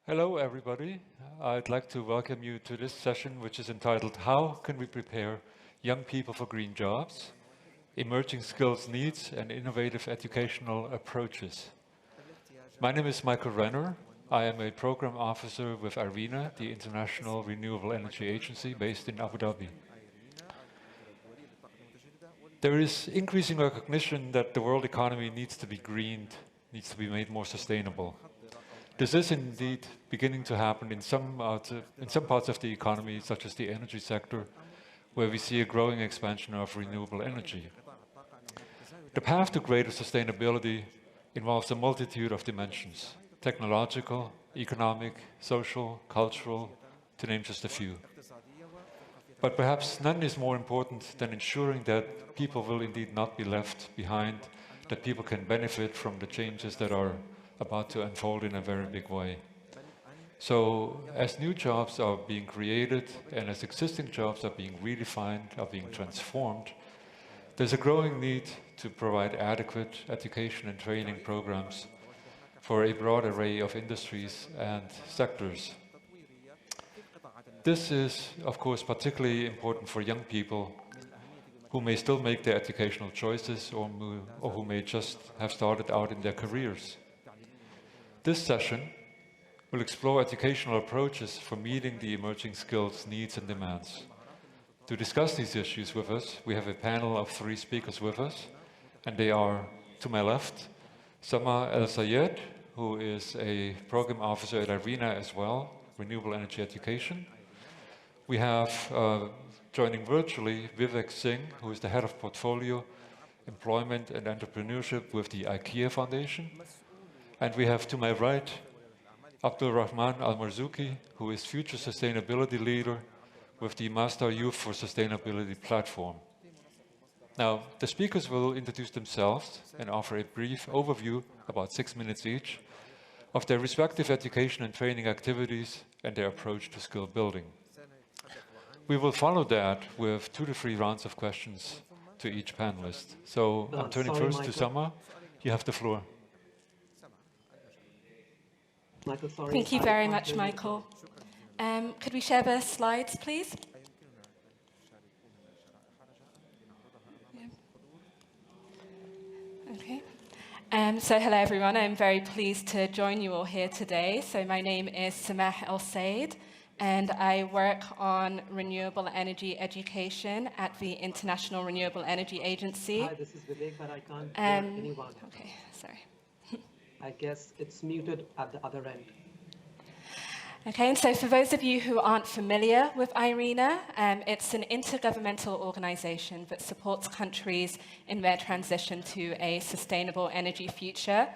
Hello, everybody. I'd like to welcome you to this session, which is entitled, How Can We Prepare Young People for Green Jobs? Emerging Skills Needs and Innovative Educational Approaches. My name is Michael Renner. I am a program officer with IRENA, the International Renewable Energy Agency based in Abu Dhabi. There is increasing recognition that the world economy needs to be greened, needs to be made more sustainable. This is indeed beginning to happen in some parts of the economy, such as the energy sector, where we see a growing expansion of renewable energy. The path to greater sustainability involves a multitude of dimensions: technological, economic, social, cultural, to name just a few. But perhaps none is more important than ensuring that people will indeed not be left behind, that people can benefit from the changes that are about to unfold in a very big way. So as new jobs are being created and as existing jobs are being redefined, are being transformed, there's a growing need to provide adequate education and training programs for a broad array of industries and sectors. This is, of course, particularly important for young people who may still make their educational choices or who may just have started out in their careers. This session will explore educational approaches for meeting the emerging skills, needs, and demands. To discuss these issues with us, we have a panel of 3 speakers with us, and they are, to my left, Samah Elsayed, who is a program officer at IRENA as well, Renewable Energy Education. We have, joining virtually, Vivek Singh, who is the head of portfolio, employment, and entrepreneurship with the IKEA Foundation. And we have to my right, Abdulrahman Almarzooqi, who is future sustainability leader with the Masdar Y4s Sustainability platform. Now, the speakers will introduce themselves and offer a brief overview, about 6 minutes each, of their respective education and training activities and their approach to skill building. We will follow that with 2 to 3 rounds of questions to each panelist. So I'm turning first to Samah. You have the floor. Michael, sorry. Thank you very much, Michael. Could we share the slides, please? Yeah. Okay. So hello, everyone. I'm very pleased to join you all here today. So my name is Samah Elsayed, and I work on renewable energy education at the International Renewable Energy Agency. Hi, this is Vivek, but I can't hear anyone. Okay, sorry. I guess it's muted at the other end. Okay, and so for those of you who aren't familiar with IRENA, it's an intergovernmental organization that supports countries in their transition to a sustainable energy future.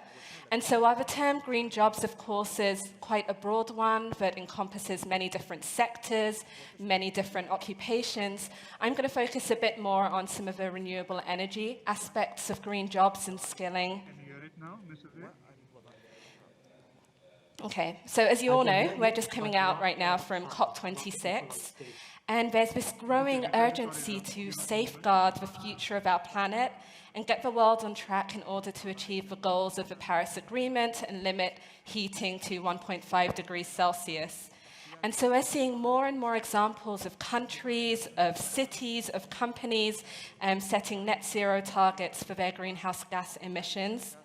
And so while the term green jobs, of course, is quite a broad one that encompasses many different sectors, many different occupations, I'm going to focus a bit more on some of the renewable energy aspects of green jobs and skilling. Can you hear it now, Mr. Vivek? Okay, so as you all know, we're just coming out right now from COP26, and there's this growing urgency to safeguard the future of our planet and get the world on track in order to achieve the goals of the Paris Agreement and limit heating to 1.5 degrees Celsius. And so we're seeing more and more examples of countries, of cities, of companies setting net zero targets for their greenhouse gas emissions.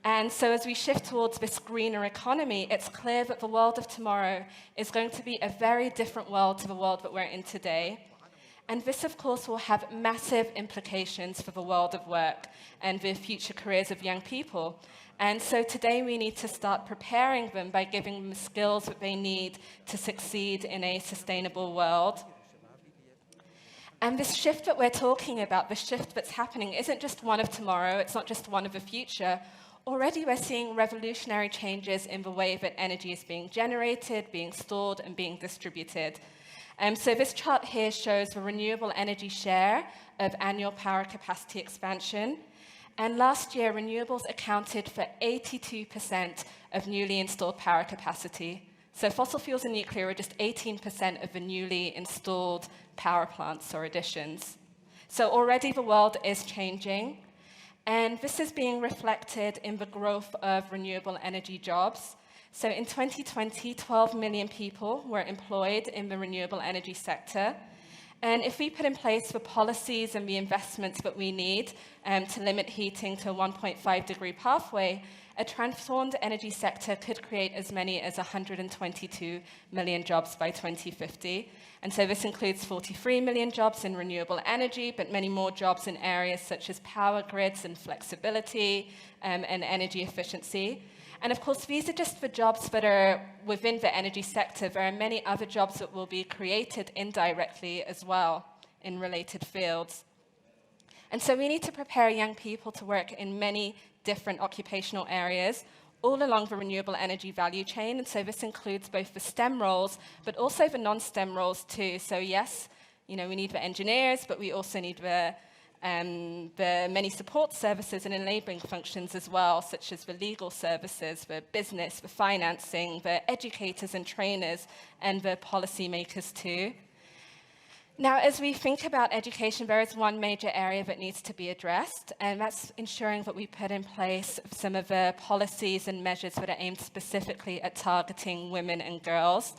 And so as we shift towards this greener economy, it's clear that the world of tomorrow is going to be a very different world to the world that we're in today. And this, of course, will have massive implications for the world of work and the future careers of young people. And so today we need to start preparing them by giving them the skills that they need to succeed in a sustainable world. And this shift that we're talking about, the shift that's happening, isn't just one of tomorrow, it's not just one of the future. Already we're seeing revolutionary changes in the way that energy is being generated, being stored, and being distributed. So this chart here shows the renewable energy share of annual power capacity expansion. And last year, renewables accounted for 82% of newly installed power capacity. So fossil fuels and nuclear are just 18% of the newly installed power plants or additions. So already the world is changing. And this is being reflected in the growth of renewable energy jobs. So in 2020, 12 million people were employed in the renewable energy sector. And if we put in place the policies and the investments that we need to limit heating to a 1.5-degree pathway, a transformed energy sector could create as many as 122 million jobs by 2050. And so this includes 43 million jobs in renewable energy, but many more jobs in areas such as power grids and flexibility and energy efficiency. And of course, these are just the jobs that are within the energy sector. There are many other jobs that will be created indirectly as well in related fields. And so we need to prepare young people to work in many different occupational areas, all along the renewable energy value chain. And so this includes both the STEM roles, but also the non-STEM roles too. So yes, we need the engineers, but we also need the many support services and enabling functions as well, such as the legal services, the business, the financing, the educators and trainers, and the policymakers too. Now, as we think about education, there is one major area that needs to be addressed, and that's ensuring that we put in place some of the policies and measures that are aimed specifically at targeting women and girls.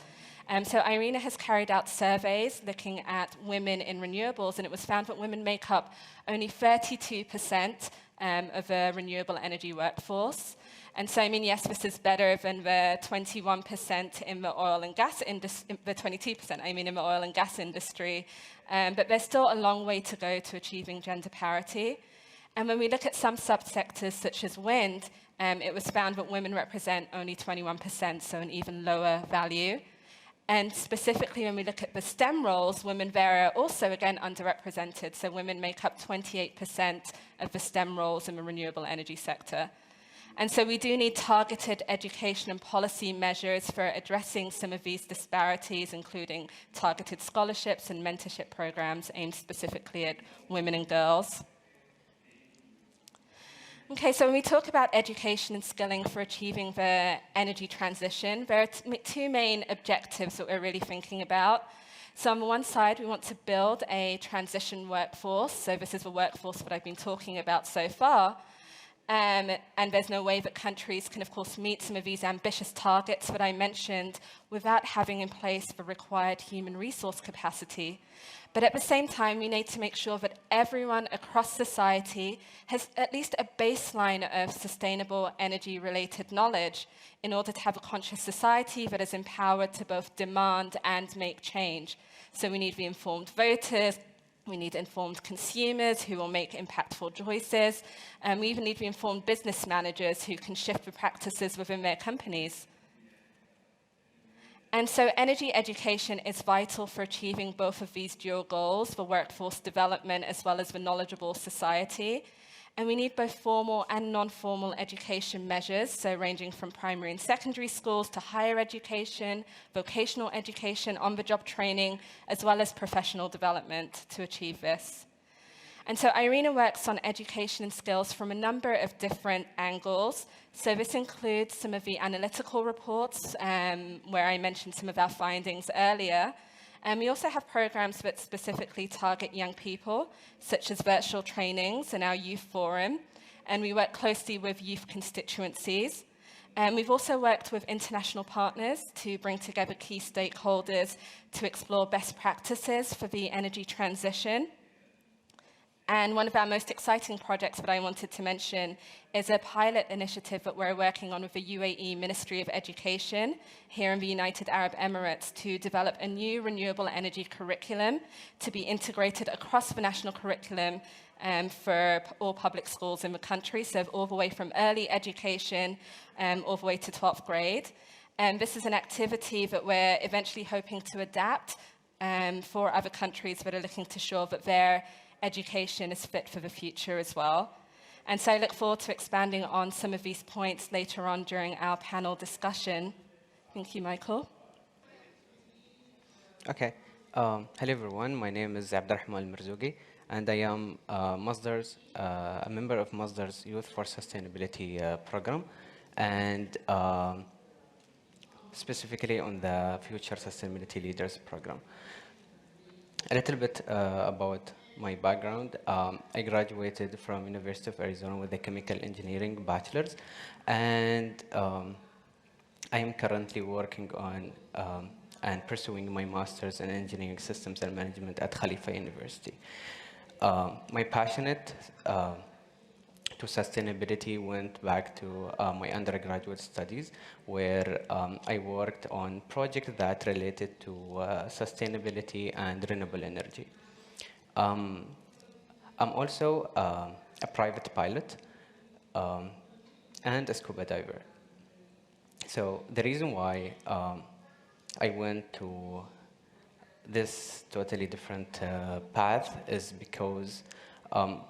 So IRENA has carried out surveys looking at women in renewables, and it was found that women make up only 32% of the renewable energy workforce. And so, yes, this is better than the 21% in the oil and gas industry, the 22%, in the oil and gas industry. But there's still a long way to go to achieving gender parity. And when we look at some subsectors, such as wind, it was found that women represent only 21%, so an even lower value. And specifically, when we look at the STEM roles, women there are also, again, underrepresented. So women make up 28% of the STEM roles in the renewable energy sector. And so we do need targeted education and policy measures for addressing some of these disparities, including targeted scholarships and mentorship programs aimed specifically at women and girls. Okay, so when we talk about education and skilling for achieving the energy transition, there are two main objectives that we're really thinking about. So on the one side, we want to build a transition workforce. So this is the workforce that I've been talking about so far. And there's no way that countries can, of course, meet some of these ambitious targets that I mentioned without having in place the required human resource capacity. But at the same time, we need to make sure that everyone across society has at least a baseline of sustainable energy-related knowledge in order to have a conscious society that is empowered to both demand and make change. So we need the informed voters, we need informed consumers who will make impactful choices, and we even need the informed business managers who can shift the practices within their companies. And so energy education is vital for achieving both of these dual goals, the workforce development as well as the knowledgeable society. And we need both formal and non-formal education measures, so ranging from primary and secondary schools to higher education, vocational education, on-the-job training, as well as professional development to achieve this. And so IRENA works on education and skills from a number of different angles. So this includes some of the analytical reports, where I mentioned some of our findings earlier. And we also have programs that specifically target young people, such as virtual trainings and our youth forum. And we work closely with youth constituencies. And we've also worked with international partners to bring together key stakeholders to explore best practices for the energy transition. And one of our most exciting projects that I wanted to mention is a pilot initiative that we're working on with the UAE Ministry of Education here in the United Arab Emirates to develop a new renewable energy curriculum to be integrated across the national curriculum for all public schools in the country, so all the way from early education all the way to 12th grade. And this is an activity that we're eventually hoping to adapt for other countries that are looking to show that their education is fit for the future as well. And so I look forward to expanding on some of these points later on during our panel discussion. Thank you, Michael. Okay. Hello, everyone. My name is Abdulrahman Mirzugi, and I am a member of Masdar's Y4s Sustainability program, and specifically on the Future Sustainability Leaders program. A little bit about my background. I graduated from University of Arizona with a chemical engineering bachelor's, and I am currently working on and pursuing my master's in engineering systems and management at Khalifa University. My passionate to sustainability went back to my undergraduate studies, where I worked on projects that related to sustainability and renewable energy. I'm also a private pilot and a scuba diver. So the reason why I went to this totally different path is because I'm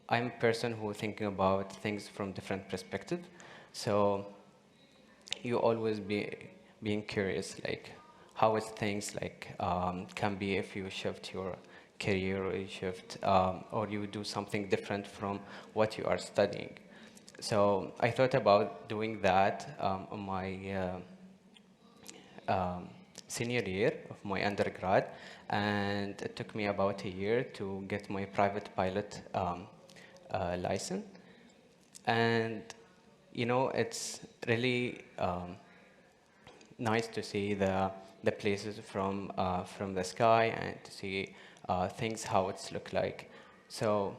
a person who thinking about things from different perspectives. So you always being curious, like how is things like can be if you shift your career or you shift or you do something different from what you are studying. So I thought about doing that on my senior year of my undergrad, and it took me about a year to get my private pilot license. And you know, it's really nice to see the places from the sky and to see things how it's look like. So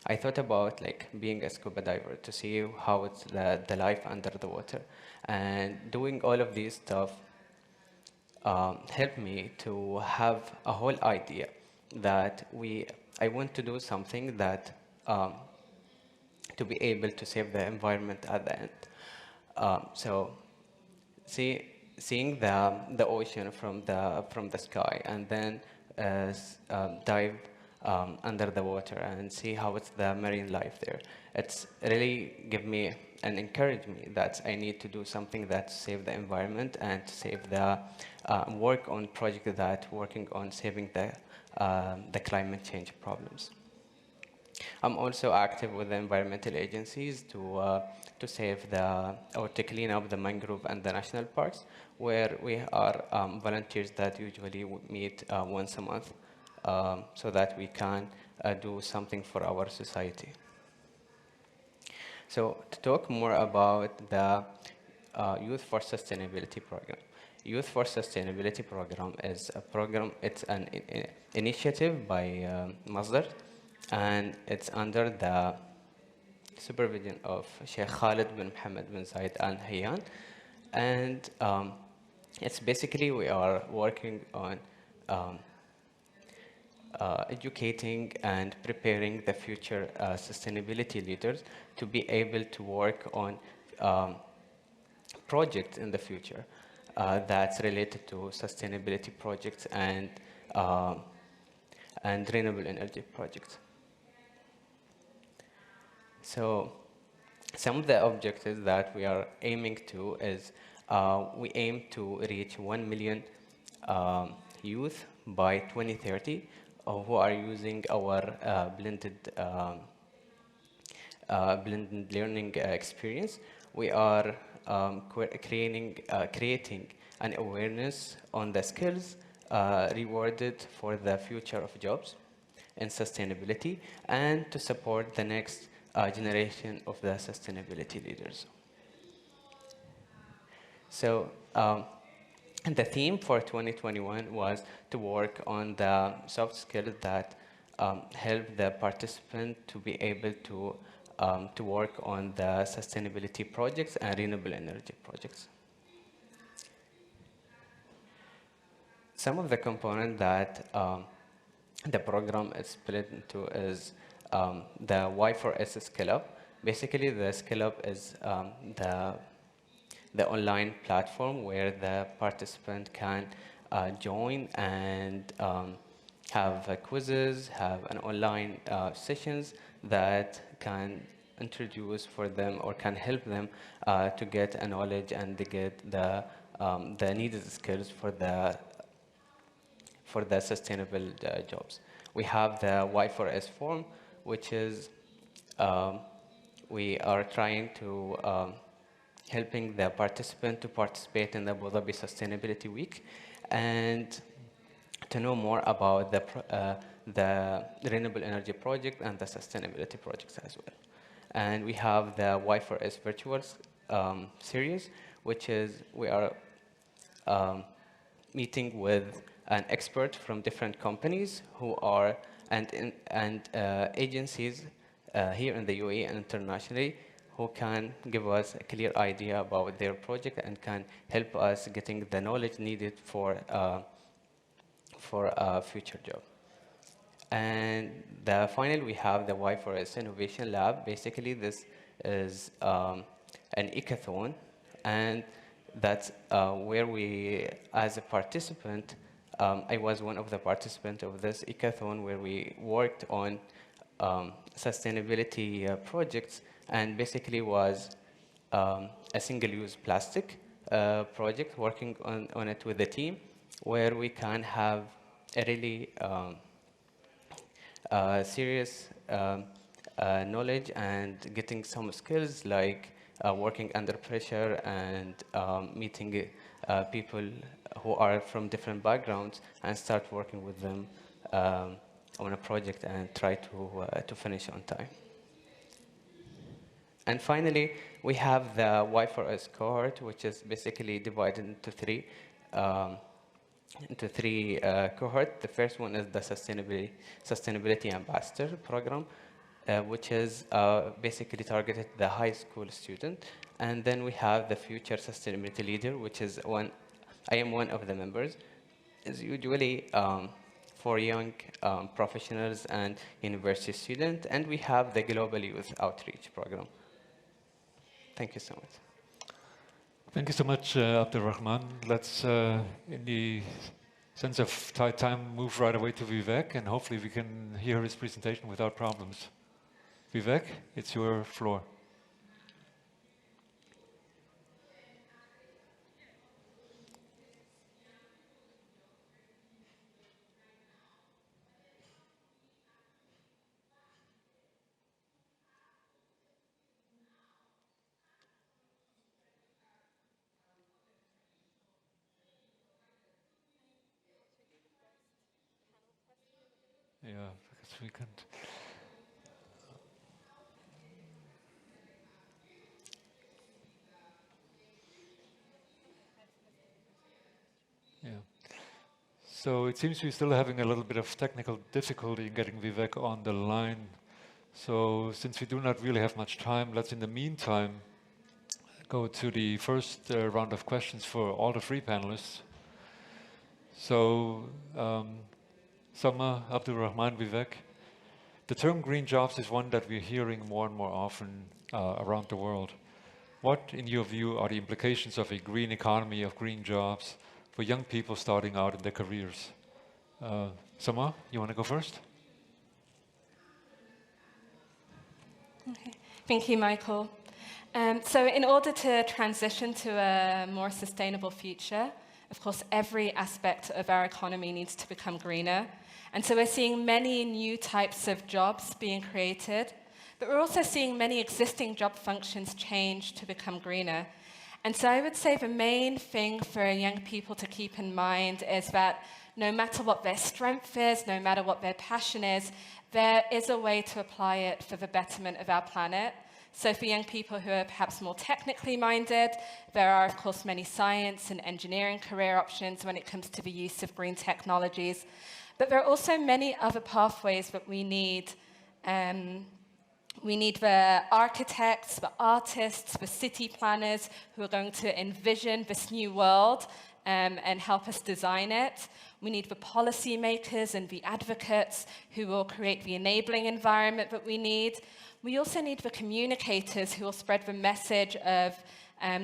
I thought about like being a scuba diver to see how it's the life under the water, and doing all of these stuff helped me to have a whole idea that I want to do something that to be able to save the environment at the end. So seeing the ocean from the sky, and then dive under the water and see how it's the marine life there. It's really give me and encourage me that I need to do something that save the environment and to save the work on project that working on saving the climate change problems. I'm also active with the environmental agencies to save or to clean up the mangrove and the national parks, where we are volunteers that usually meet once a month so that we can do something for our society. So to talk more about the Youth for Sustainability program. Youth for Sustainability program is a program, it's an initiative by Masdar, and it's under the supervision of Sheikh Khalid bin Mohammed bin Zayed Al Nahyan. And it's basically we are working on educating and preparing the future sustainability leaders to be able to work on projects in the future that's related to sustainability projects and renewable energy projects. So some of the objectives that we are aiming to is we aim to reach 1 million youth by 2030 who are using our blended learning experience. We are creating an awareness on the skills rewarded for the future of jobs and sustainability, and to support the next generation of the sustainability leaders. So the theme for 2021 was to work on the soft skills that help the participant to be able to work on the sustainability projects and renewable energy projects. Some of the components that the program is split into is the Y4s Skill Up. Basically, the Skill Up is the online platform where the participant can join and have quizzes, have an online sessions that can introduce for them or can help them to get a knowledge and to get the needed skills for the sustainable jobs. We have the Y4S form, which is we are trying to helping the participant to participate in the Abu Dhabi Sustainability Week and to know more about the renewable energy project and the sustainability projects as well. And we have the Y4S virtual series, which is we are meeting with an expert from different companies who are and agencies here in the UAE and internationally who can give us a clear idea about their project and can help us getting the knowledge needed for a future job. And finally, we have the Y4s Innovation Lab. Basically, this is an hackathon, and that's where we, as a participant, I was one of the participants of this hackathon where we worked on sustainability projects, and basically was a single-use plastic project, working on it with the team, where we can have a really serious knowledge and getting some skills like working under pressure and meeting people who are from different backgrounds and start working with them on a project and try to finish on time. And finally, we have the Y4S cohort, which is basically divided into three cohorts. The first one is the Sustainability Ambassador program, which is basically targeted the high school student. And then we have the Future Sustainability Leader, which is I am one of the members. It's usually for young professionals and university students. And we have the Global Youth Outreach program. Thank you so much. Thank you so much, Abdulrahman. Let's, in the sense of tight time, move right away to Vivek, and hopefully we can hear his presentation without problems. Vivek, it's your floor. Yeah, because we can't. Yeah. So it seems we're still having a little bit of technical difficulty in getting Vivek on the line. So since we do not really have much time, let's in the meantime go to the first round of questions for all the three panelists. So Samah, Abdulrahman, Vivek, the term green jobs is one that we're hearing more and more often around the world. What, in your view, are the implications of a green economy, of green jobs, for young people starting out in their careers? Samah, you want to go first? Okay. Thank you, Michael. So in order to transition to a more sustainable future, of course, every aspect of our economy needs to become greener. And so we're seeing many new types of jobs being created, but we're also seeing many existing job functions change to become greener. And so I would say the main thing for young people to keep in mind is that no matter what their strength is, no matter what their passion is, there is a way to apply it for the betterment of our planet. So for young people who are perhaps more technically minded, there are, of course, many science and engineering career options when it comes to the use of green technologies. But there are also many other pathways that we need. We need the architects, the artists, the city planners who are going to envision this new world and help us design it. We need the policymakers and the advocates who will create the enabling environment that we need. We also need the communicators who will spread the message of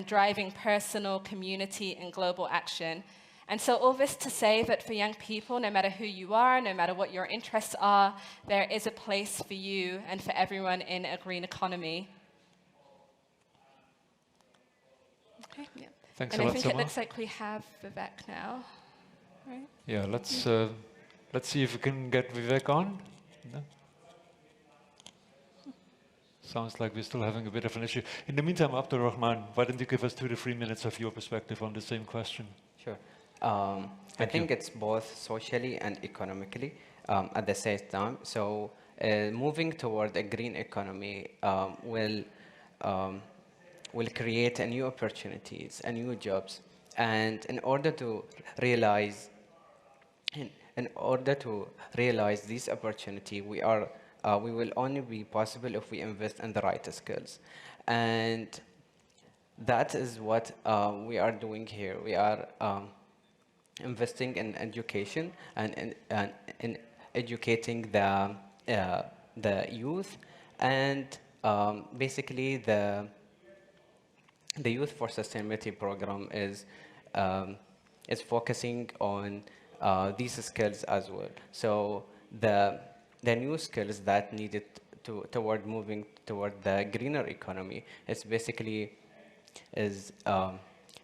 driving personal, community, and global action. And so all this to say that for young people, no matter who you are, no matter what your interests are, there is a place for you and for everyone in a green economy. Okay, yeah. Thanks and a lot, I think Samah. it looks like we have Vivek now, right? Yeah, let's see if we can get Vivek on. No? Sounds like we're still having a bit of an issue. In the meantime, Abdulrahman, why don't you give us 2 to 3 minutes of your perspective on the same question? Sure. I think it's both socially and economically at the same time. So moving toward a green economy will will create a new opportunities, a new jobs. And in order to realize in order to realize this opportunity, we will only be possible if we invest in the right skills. And that is what we are doing here. We are investing in education and in educating the youth, and basically the Youth for Sustainability program is focusing on these skills as well. So the new skills that needed toward moving toward the greener economy is basically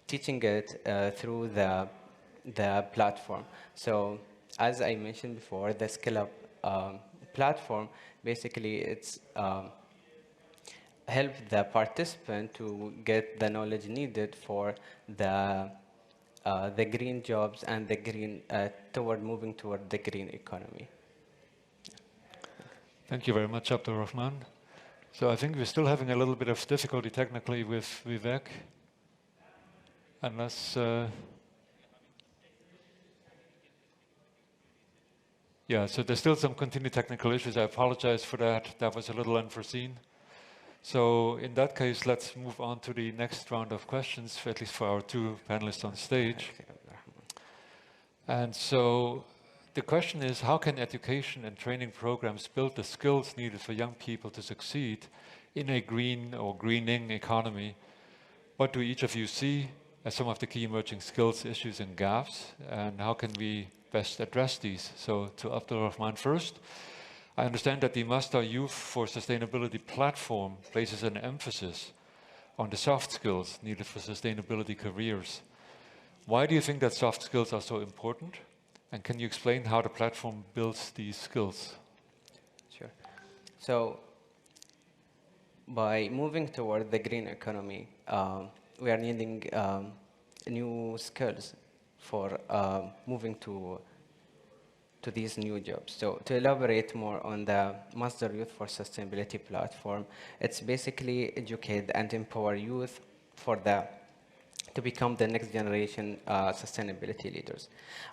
teaching it through the platform. So as I mentioned before, the Skill Up platform basically it's help the participant to get the knowledge needed for the green jobs and the green moving toward the green economy. Thank you very much, Abdulrahman. So I think we're still having a little bit of difficulty technically with Vivek, unless yeah, so there's still some continued technical issues. I apologize for that. That was a little unforeseen. So in that case, let's move on to the next round of questions, at least for our two panelists on stage. And so the question is, how can education and training programs build the skills needed for young people to succeed in a green or greening economy? What do each of you see as some of the key emerging skills, issues, and gaps? And how can we best address these? So to Abdulrahman first. I understand that the Masdar Youth for Sustainability platform places an emphasis on the soft skills needed for sustainability careers. Why do you think that soft skills are so important? And can you explain how the platform builds these skills? Sure. So by moving toward the green economy, we are needing new skills for moving to these new jobs. So to elaborate more on the Masdar Youth for Sustainability platform, it's basically educate and empower youth to become the next generation sustainability leaders.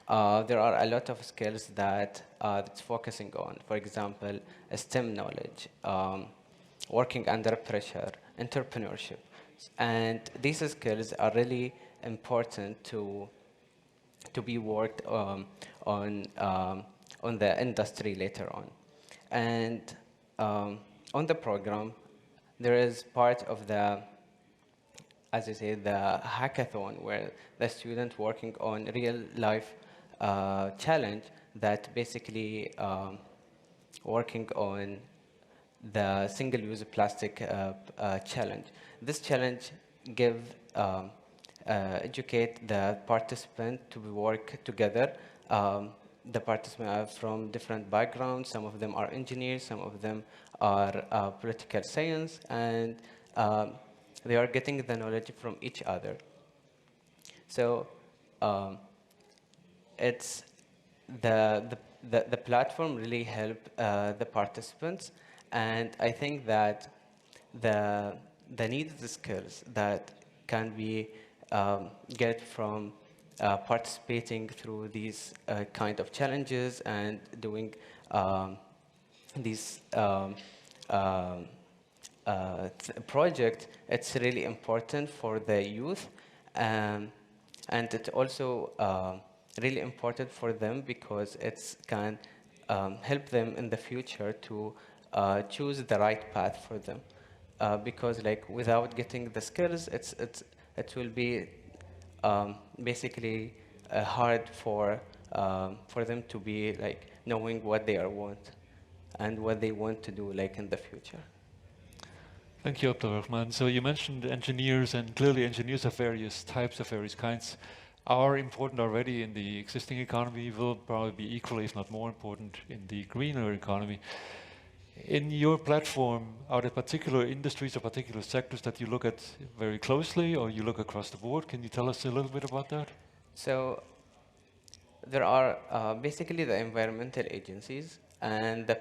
There are a lot of skills that it's focusing on. For example, STEM knowledge, working under pressure, entrepreneurship. And these skills are really important to be worked on the industry later on. And on the program, there is part of the, as I say, the hackathon, where the student working on real life challenge that basically working on the single-use plastic challenge. This challenge educate the participant to work together. The participants are from different backgrounds. Some of them are engineers, some of them are political science, and they are getting the knowledge from each other. So it's the platform really help the participants, and I think that the needed skills that can be get from participating through these kind of challenges and doing these project, it's really important for the youth, and it's also really important for them because it can help them in the future to choose the right path for them. Because like without getting the skills, it will be basically hard for them to be like knowing what they want and what they want to do like in the future. Thank you, Abdulrahman. So you mentioned engineers, and clearly engineers of various types, of various kinds, are important already in the existing economy, will probably be equally, if not more important, in the greener economy. In your platform, are there particular industries or particular sectors that you look at very closely, or you look across the board? Can you tell us a little bit about that? So there are basically the environmental agencies, and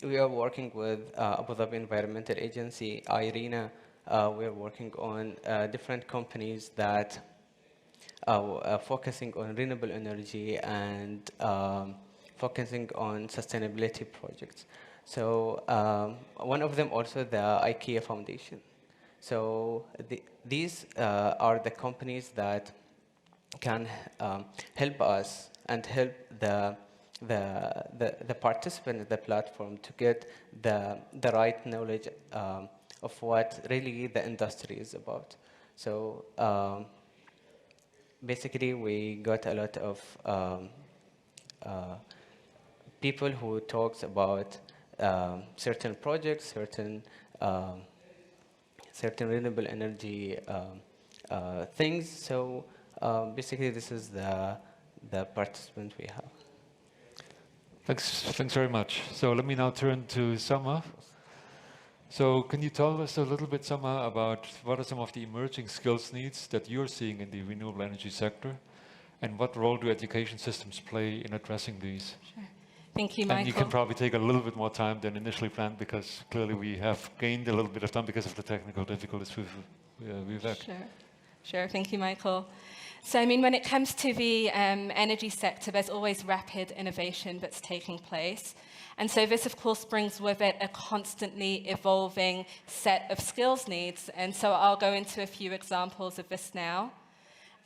we are working with Abu Dhabi Environmental Agency, IRENA, we're working on different companies that focusing on renewable energy and focusing on sustainability projects. So one of them also the IKEA Foundation. So these are the companies that can help us and help the participant in the platform to get the right knowledge of what really the industry is about. So basically, we got a lot of people who talks about certain projects, certain renewable energy things. So basically, this is the participant we have. Thanks very much. So let me now turn to Samah. So can you tell us a little bit, Samah, about what are some of the emerging skills needs that you're seeing in the renewable energy sector, and what role do education systems play in addressing these? Sure. Thank you, Michael. And you can probably take a little bit more time than initially planned, because clearly we have gained a little bit of time because of the technical difficulties with Vivek. Sure. Thank you, Michael. So, I mean, when it comes to the energy sector, there's always rapid innovation that's taking place. And so this, of course, brings with it a constantly evolving set of skills needs. And so I'll go into a few examples of this now.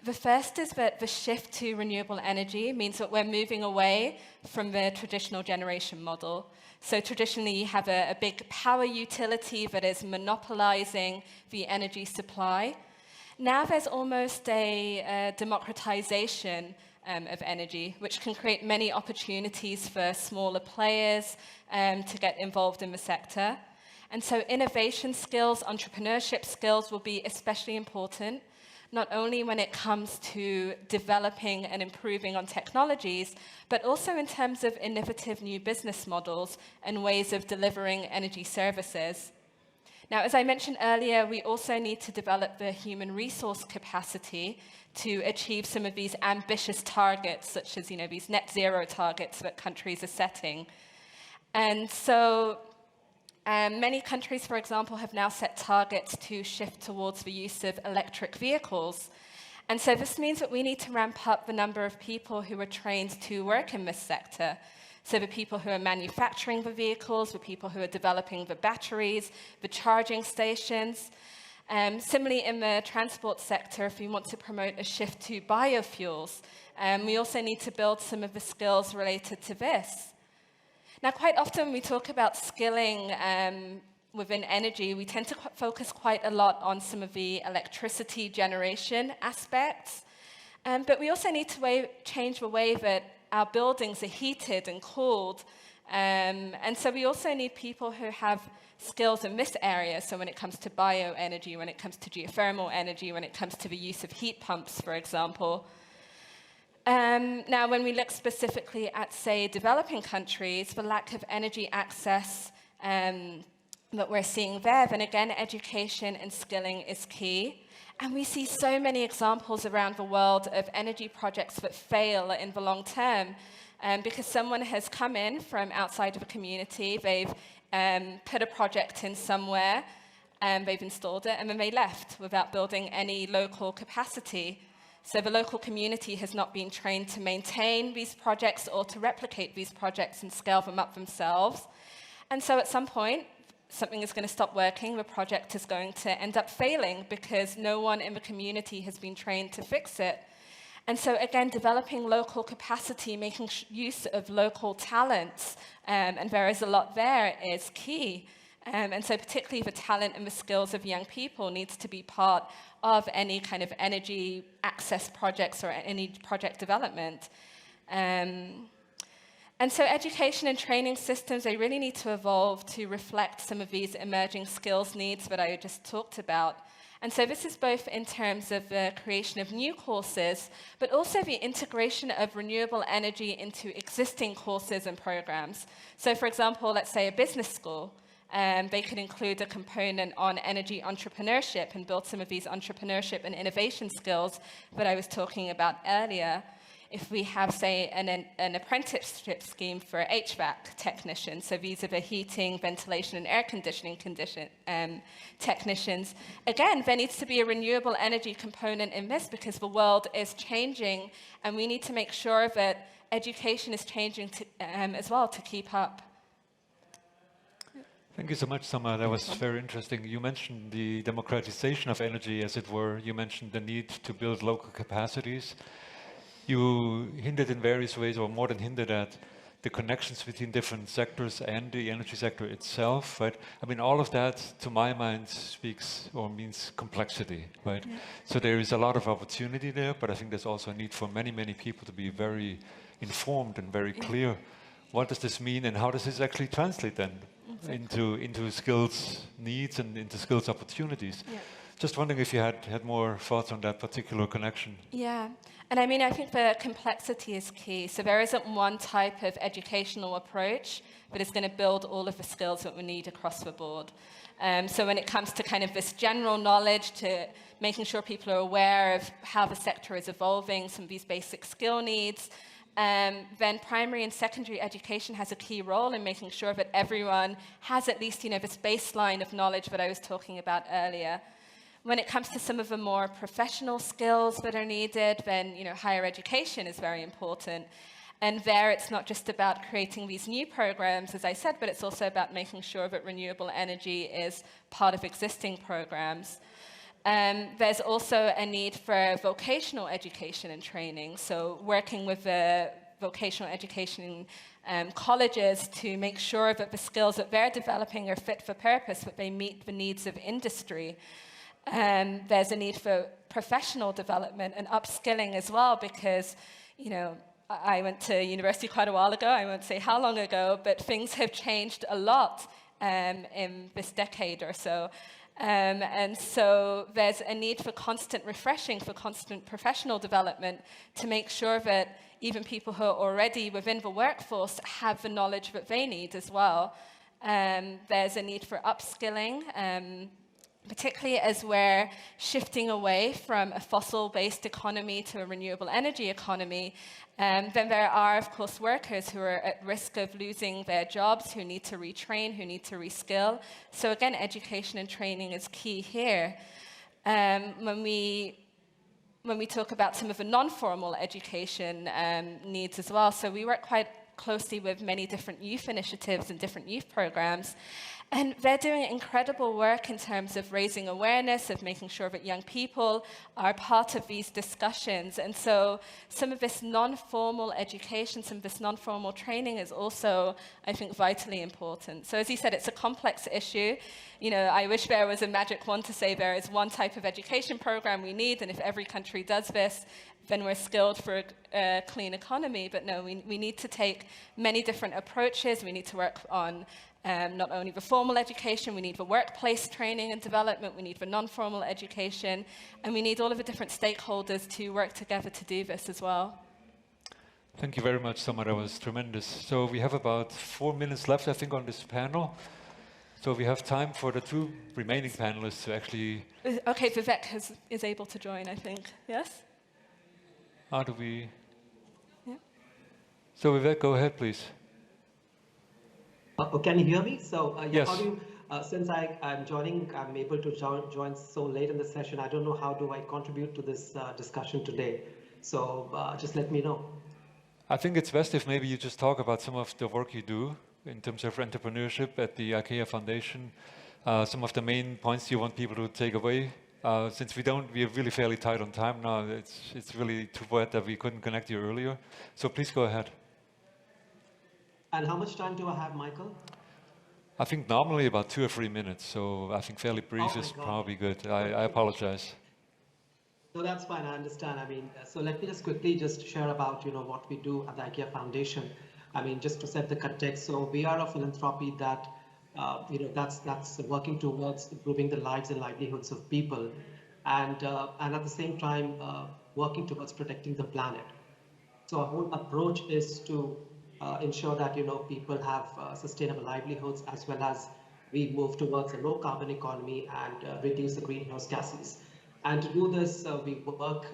The first is that the shift to renewable energy means that we're moving away from the traditional generation model. So traditionally, you have a big power utility that is monopolizing the energy supply. Now there's almost a democratization of energy, which can create many opportunities for smaller players to get involved in the sector. And so innovation skills, entrepreneurship skills will be especially important, not only when it comes to developing and improving on technologies, but also in terms of innovative new business models and ways of delivering energy services. Now, as I mentioned earlier, we also need to develop the human resource capacity to achieve some of these ambitious targets, such as, these net zero targets that countries are setting. And so many countries, for example, have now set targets to shift towards the use of electric vehicles. And so this means that we need to ramp up the number of people who are trained to work in this sector. So the people who are manufacturing the vehicles, the people who are developing the batteries, the charging stations. Similarly, in the transport sector, if we want to promote a shift to biofuels, we also need to build some of the skills related to this. Now, quite often we talk about skilling within energy, we tend to focus quite a lot on some of the electricity generation aspects. But we also need to change the way that our buildings are heated and cooled. And so we also need people who have skills in this area. So when it comes to bioenergy, when it comes to geothermal energy, when it comes to the use of heat pumps, for example. Now, when we look specifically at, say, developing countries, the lack of energy access that we're seeing there, then again, education and skilling is key. And we see so many examples around the world of energy projects that fail in the long term because someone has come in from outside of a community, they've put a project in somewhere, they've installed it, and then they left without building any local capacity. So the local community has not been trained to maintain these projects or to replicate these projects and scale them up themselves. And so at some point, something is going to stop working, the project is going to end up failing because no one in the community has been trained to fix it. And so again, developing local capacity, making use of local talents, and there is a lot there, is key. And so particularly the talent and the skills of young people needs to be part of any kind of energy access projects or any project development. And so education and training systems, they really need to evolve to reflect some of these emerging skills needs that I just talked about. And so this is both in terms of the creation of new courses, but also the integration of renewable energy into existing courses and programs. So for example, let's say a business school, they could include a component on energy entrepreneurship and build some of these entrepreneurship and innovation skills that I was talking about earlier. if we have, say, an apprenticeship scheme for HVAC technicians, so vis-a-vis heating, ventilation, and air conditioning technicians, again, there needs to be a renewable energy component in this because the world is changing, and we need to make sure that education is changing as well to keep up. Thank you so much, Samah. That was very interesting. You mentioned the democratization of energy, as it were. You mentioned the need to build local capacities. You hinted in various ways, or more than hinted at, the connections between different sectors and the energy sector itself, right? I mean, all of that, to my mind, speaks or means complexity, right? Yeah. So there is a lot of opportunity there, but I think there's also a need for many, many people to be very informed and very clear. What does this mean, and how does this actually translate then into skills needs and into skills opportunities? Yeah. Just wondering if you had more thoughts on that particular connection. Yeah, and I mean, I think the complexity is key. So there isn't one type of educational approach that is going to build all of the skills that we need across the board. So when it comes to kind of this general knowledge, to making sure people are aware of how the sector is evolving, some of these basic skill needs, then primary and secondary education has a key role in making sure that everyone has at least, this baseline of knowledge that I was talking about earlier. When it comes to some of the more professional skills that are needed, then, higher education is very important. And there, it's not just about creating these new programs, as I said, but it's also about making sure that renewable energy is part of existing programs. There's also a need for vocational education and training, so working with the vocational education colleges to make sure that the skills that they're developing are fit for purpose, that they meet the needs of industry. There's a need for professional development and upskilling as well, because, I went to university quite a while ago, I won't say how long ago, but things have changed a lot in this decade or so. And so there's a need for constant refreshing, for constant professional development to make sure that even people who are already within the workforce have the knowledge that they need as well. There's a need for upskilling, particularly as we're shifting away from a fossil-based economy to a renewable energy economy. Then there are, of course, workers who are at risk of losing their jobs, who need to retrain, who need to reskill. So again, education and training is key here. When we talk about some of the non-formal education needs as well, so we work quite closely with many different youth initiatives and different youth programs. And they're doing incredible work in terms of raising awareness, of making sure that young people are part of these discussions. And so some of this non-formal education, some of this non-formal training is also, I think, vitally important. So as you said, it's a complex issue. I wish there was a magic wand to say there is one type of education program we need, and if every country does this, then we're skilled for a clean economy. But no, we need to take many different approaches. We need to work on not only the formal education, we need the workplace training and development, we need the non-formal education, and we need all of the different stakeholders to work together to do this as well. Thank you very much, Samah. That was tremendous. So we have about 4 minutes left, I think, on this panel. So we have time for the two remaining panelists to actually... Okay, Vivek is able to join, I think. Yes? How do we... Yeah. So Vivek, go ahead, please. Can you hear me? So yes. How do you, since I'm joining, I'm able to join so late in the session. I don't know how do I contribute to this discussion today. So just let me know. I think it's best if maybe you just talk about some of the work you do in terms of entrepreneurship at the IKEA Foundation. Some of the main points you want people to take away. Since we're really fairly tight on time now. It's really too bad that we couldn't connect you earlier. So please go ahead. And how much time do I have, Michael? I think normally about 2 or 3 minutes, so I think fairly brief is probably good. I apologize. No, that's fine. I understand. I mean, so let me just quickly share about what we do at the IKEA Foundation. I mean, just to set the context. So we are a philanthropy that that's working towards improving the lives and livelihoods of people, and at the same time working towards protecting the planet. So our whole approach is to ensure that people have sustainable livelihoods, as well as we move towards a low carbon economy and reduce the greenhouse gases. And to do this, we work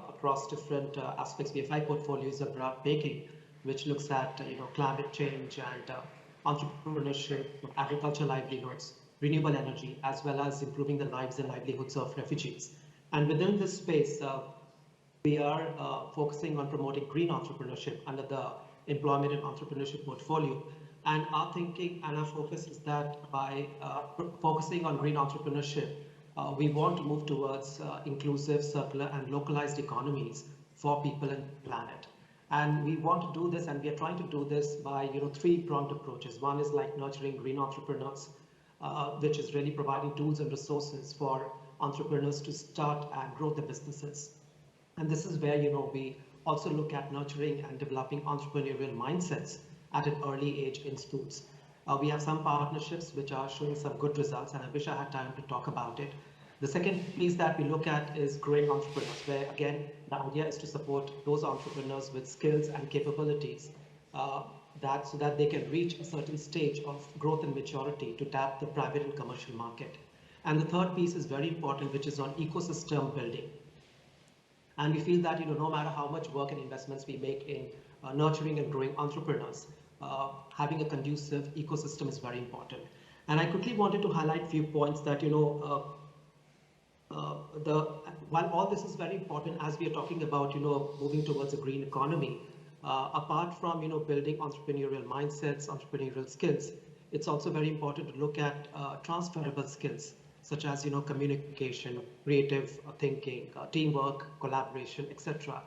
across different aspects. We have 5 portfolios of baking, which looks at climate change and entrepreneurship, agriculture livelihoods, renewable energy, as well as improving the lives and livelihoods of refugees. And within this space, we are focusing on promoting green entrepreneurship under the employment and entrepreneurship portfolio. And our thinking and our focus is that by focusing on green entrepreneurship, we want to move towards inclusive, circular, and localized economies for people and planet. And we want to do this, and we are trying to do this by 3-pronged approaches. One is like nurturing green entrepreneurs, which is really providing tools and resources for entrepreneurs to start and grow their businesses. And this is where we also look at nurturing and developing entrepreneurial mindsets at an early age in schools. We have some partnerships which are showing some good results, and I wish I had time to talk about it. The second piece that we look at is growing entrepreneurs, where again, the idea is to support those entrepreneurs with skills and capabilities so that they can reach a certain stage of growth and maturity to tap the private and commercial market. And the third piece is very important, which is on ecosystem building. And we feel that no matter how much work and investments we make in nurturing and growing entrepreneurs, having a conducive ecosystem is very important. And I quickly wanted to highlight a few points that while all this is very important as we are talking about moving towards a green economy, apart from building entrepreneurial mindsets, entrepreneurial skills, it's also very important to look at transferable skills such as communication, creative thinking, teamwork, collaboration, etc.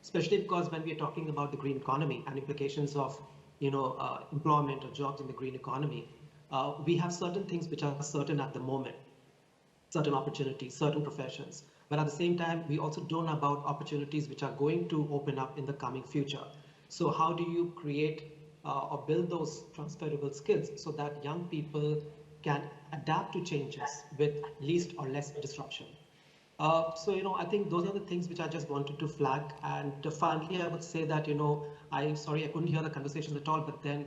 Especially because when we are talking about the green economy and implications of employment or jobs in the green economy, we have certain things which are certain at the moment, certain opportunities, certain professions. But at the same time, we also don't know about opportunities which are going to open up in the coming future. So how do you create or build those transferable skills so that young people can adapt to changes with least or less disruption? So, I think those are the things which I just wanted to flag. And finally, I would say that, sorry, I couldn't hear the conversation at all, but then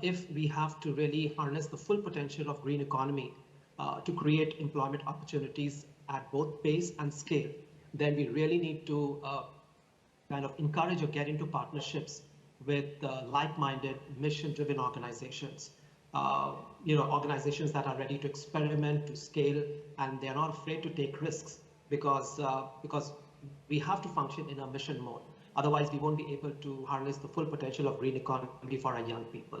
if we have to really harness the full potential of green economy to create employment opportunities at both pace and scale, then we really need to kind of encourage or get into partnerships with like-minded, mission-driven organizations. Organizations that are ready to experiment, to scale, and they're not afraid to take risks because we have to function in a mission mode. Otherwise, we won't be able to harness the full potential of green economy for our young people.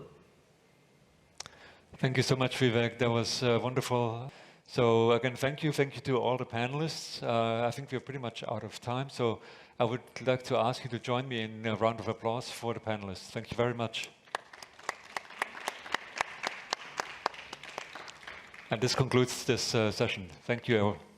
Thank you so much, Vivek. That was wonderful. So again, thank you to all the panelists. I think we're pretty much out of time, so I would like to ask you to join me in a round of applause for the panelists. Thank you very much. And this concludes this session. Thank you all.